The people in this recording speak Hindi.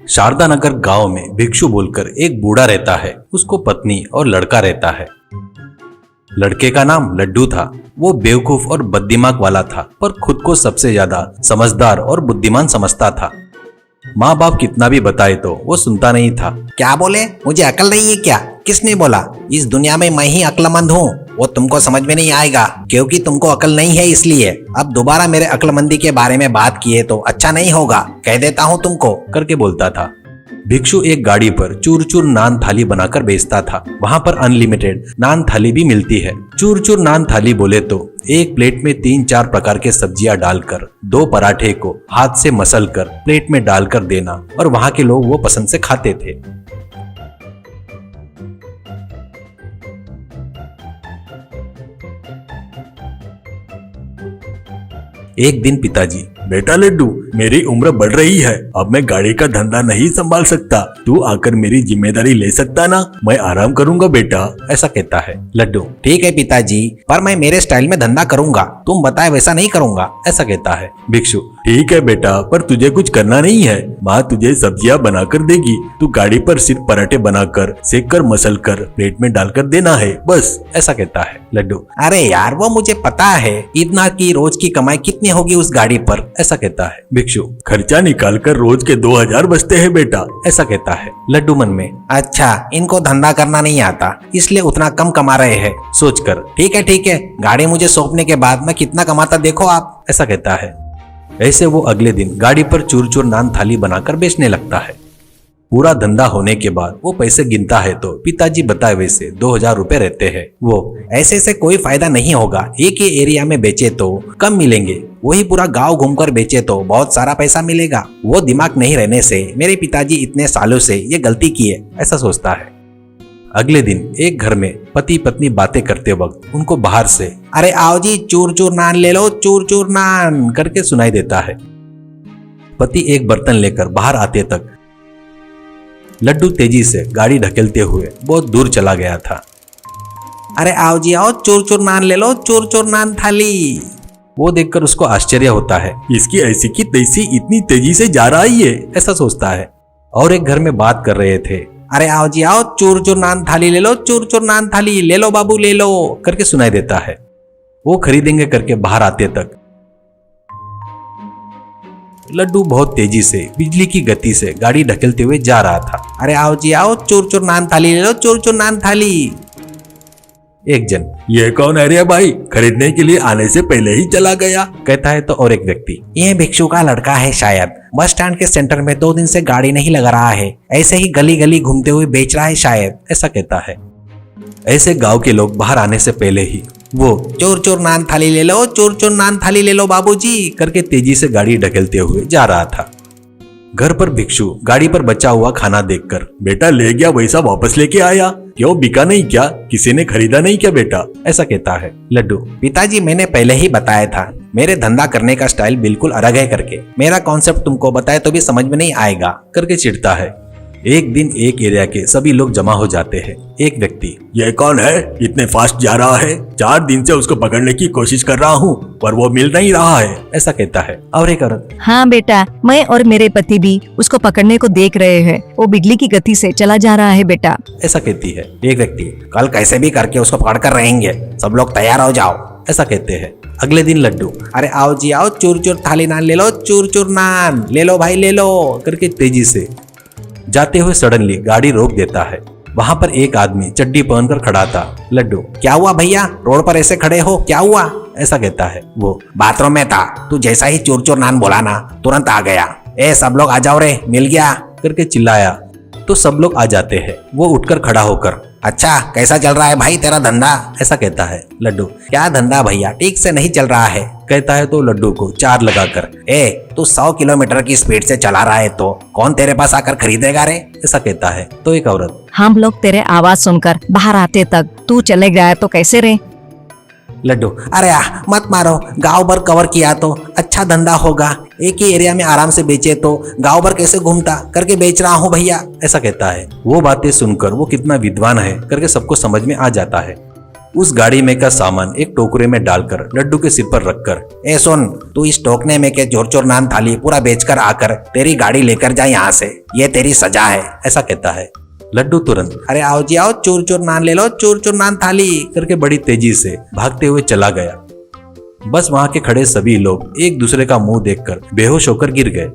शारदा नगर गांव में भिक्षु बोलकर एक बूढ़ा रहता है। उसको पत्नी और लड़का रहता है। लड़के का नाम लड्डू था। वो बेवकूफ और बददिमाग वाला था, पर खुद को सबसे ज्यादा समझदार और बुद्धिमान समझता था। माँ बाप कितना भी बताए तो वो सुनता नहीं था। क्या बोले? मुझे अकल नहीं है क्या? किसने बोला? इस दुनिया में मैं ही अक्लमंद हूँ। वो तुमको समझ में नहीं आएगा क्योंकि तुमको अकल नहीं है, इसलिए अब दोबारा मेरे अक्लमंदी के बारे में बात किए तो अच्छा नहीं होगा, कह देता हूँ तुमको, करके बोलता था। भिक्षु एक गाड़ी पर चूर चूर नान थाली बनाकर बेचता था। वहां पर अनलिमिटेड नान थाली भी मिलती है। चूर चूर नान थाली बोले तो एक प्लेट में 3-4 प्रकार के सब्जियां डालकर 2 पराठे को हाथ से मसल कर प्लेट में डालकर देना, और वहां के लोग वो पसंद से खाते थे। एक दिन पिताजी, बेटा लड्डू, मेरी उम्र बढ़ रही है, अब मैं गाड़ी का धंधा नहीं संभाल सकता, तू आकर मेरी जिम्मेदारी ले सकता ना? मैं आराम करूंगा बेटा, ऐसा कहता है। लड्डू, ठीक है पिताजी, पर मैं मेरे स्टाइल में धंधा करूंगा, तुम बताए वैसा नहीं करूंगा, ऐसा कहता है। भिक्षु, ठीक है बेटा, पर तुझे कुछ करना नहीं है, माँ तुझे सब्जियां बनाकर देगी, तू गाड़ी पर सिर्फ पराठे बनाकर सेक कर मसल कर प्लेट में डालकर देना है, बस, ऐसा कहता है। लड्डू, अरे यार वो मुझे पता है, इतना की रोज की कमाई कितनी होगी उस गाड़ी पर, ऐसा कहता है। भिक्षु, खर्चा निकाल कर रोज के 2000 बचते हैं बेटा, ऐसा कहता है। लड्डू मन में, अच्छा इनको धंधा करना नहीं आता इसलिए उतना कम कमा रहे हैं, सोचकर, ठीक है, गाड़ी मुझे सौंपने के बाद मैं कितना कमाता देखो आप, ऐसा कहता है। ऐसे वो अगले दिन गाड़ी पर चूर चूर नान थाली बनाकर बेचने लगता है। पूरा धंधा होने के बाद वो पैसे गिनता है तो पिताजी बताए वैसे 2000 रुपए रहते हैं। वो, ऐसे से कोई फायदा नहीं होगा, एक ही एरिया में बेचे तो कम मिलेंगे, वही पूरा गांव घूमकर बेचे तो बहुत सारा पैसा मिलेगा। वो दिमाग नहीं रहने से मेरे पिताजी इतने सालों से ये गलती किए, ऐसा सोचता है। अगले दिन एक घर में पति पत्नी बातें करते वक्त उनको बाहर से, अरे आओ जी चूर चूर नान ले लो, चूर चूर नान, करके सुनाई देता है। पति एक बर्तन लेकर बाहर आते तक लड्डू तेजी से गाड़ी ढकेलते हुए बहुत दूर चला गया था। अरे आओ जी आओ, चूर चूर नान ले लो, चूर चूर नान थाली। वो देखकर उसको आश्चर्य होता है, इसकी ऐसी की तैसी इतनी तेजी से जा रहा है, ऐसा सोचता है। और एक घर में बात कर रहे थे, अरे आओ जी आओ, चूर चूर नान थाली ले लो, चूर चूर नान थाली ले लो बाबू ले लो, करके सुनाई देता है। वो खरीदेंगे करके बाहर आते तक लड्डू बहुत तेजी से बिजली की गति से गाड़ी ढकेलते हुए जा रहा था। अरे आओ जी आओ, चूर चूर नान थाली ले लो, चूर चूर नान थाली। एक जन, ये कौन है रे भाई, खरीदने के लिए आने से पहले ही चला गया, कहता है। तो और एक व्यक्ति, ये भिक्षु का लड़का है, शायद बस स्टैंड के सेंटर में 2 दिन से गाड़ी नहीं लगा रहा है, ऐसे ही गली गली घूमते हुए बेच रहा है शायद, ऐसा कहता है। ऐसे गांव के लोग बाहर आने से पहले ही वो, चोर चोर नान थाली ले लो, चोर चोर नान थाली ले लो बाबूजी, करके तेजी से गाड़ी ढकेलते हुए जा रहा था। घर पर भिक्षु गाड़ी पर बचा हुआ खाना देखकर, बेटा ले गया वैसा वापस लेके आया, क्यों बिका नहीं क्या, किसी ने खरीदा नहीं क्या बेटा, ऐसा कहता है। लड्डू, पिताजी मैंने पहले ही बताया था मेरे धंधा करने का स्टाइल बिल्कुल अलग है करके, मेरा कॉन्सेप्ट तुमको बताए तो भी समझ में नहीं आएगा, करके चिढ़ता है। एक दिन एक एरिया के सभी लोग जमा हो जाते हैं। एक व्यक्ति, ये कौन है, इतने फास्ट जा रहा है, 4 दिन से उसको पकड़ने की कोशिश कर रहा हूँ पर वो मिल नहीं रहा है, ऐसा कहता है। और एक औरत, हाँ बेटा, मैं और मेरे पति भी उसको पकड़ने को देख रहे हैं, वो बिजली की गति से चला जा रहा है बेटा, ऐसा कहती है। एक व्यक्ति, कल कैसे भी करके उसको पकड़ कर रहेंगे, सब लोग तैयार हो जाओ, ऐसा कहते हैं। अगले दिन लड्डू, अरे आओ जी आओ, चूर चूर थाली नान ले लो, चूर चूर नान ले लो भाई ले लो, करके तेजी से जाते हुए सडनली गाड़ी रोक देता है। वहां पर एक आदमी चड्डी पहनकर खड़ा था। लड्डू, क्या हुआ भैया, रोड पर ऐसे खड़े हो, क्या हुआ, ऐसा कहता है। वो, बाथरूम में था, तू जैसा ही चूर चूर नान बोला ना तुरंत आ गया, ए सब लोग आ जाओ रे, मिल गया, करके चिल्लाया तो सब लोग आ जाते हैं। वो उठकर खड़ा होकर, अच्छा कैसा चल रहा है भाई तेरा धंधा, ऐसा कहता है। लड्डू, क्या धंधा भैया, ठीक से नहीं चल रहा है, कहता है। तो लड्डू को 4 लगाकर, तू 100 किलोमीटर की स्पीड से चला रहा है तो कौन तेरे पास आकर खरीदेगा रे, ऐसा कहता है। तो एक औरत, हम लोग तेरे आवाज सुनकर बाहर आते तक तू चले गया तो कैसे रे। लड्डू, अरे मत मारो, गांव भर कवर किया तो अच्छा धंधा होगा, एक ही एरिया में आराम से बेचे तो गांव भर कैसे घूमता करके बेच रहा हूँ भैया, ऐसा कहता है। वो बातें सुनकर वो कितना विद्वान है करके सबको समझ में आ जाता है। उस गाड़ी में का सामान एक टोकरे में डालकर लड्डू के सिर पर रखकर, ए सुन, तू इस टोकने में के चोर चोर नान थाली पूरा बेचकर आकर तेरी गाड़ी लेकर जा यहाँ से, ये तेरी सजा है। ऐसा कहता है। लड्डू तुरंत अरे आओ जी आओ, चूर चूर नान ले लो, चूर चूर नान थाली करके बड़ी तेजी से भागते हुए चला गया। बस वहां के खड़े सभी लोग एक दूसरे का मुंह देखकर बेहोश होकर गिर गए।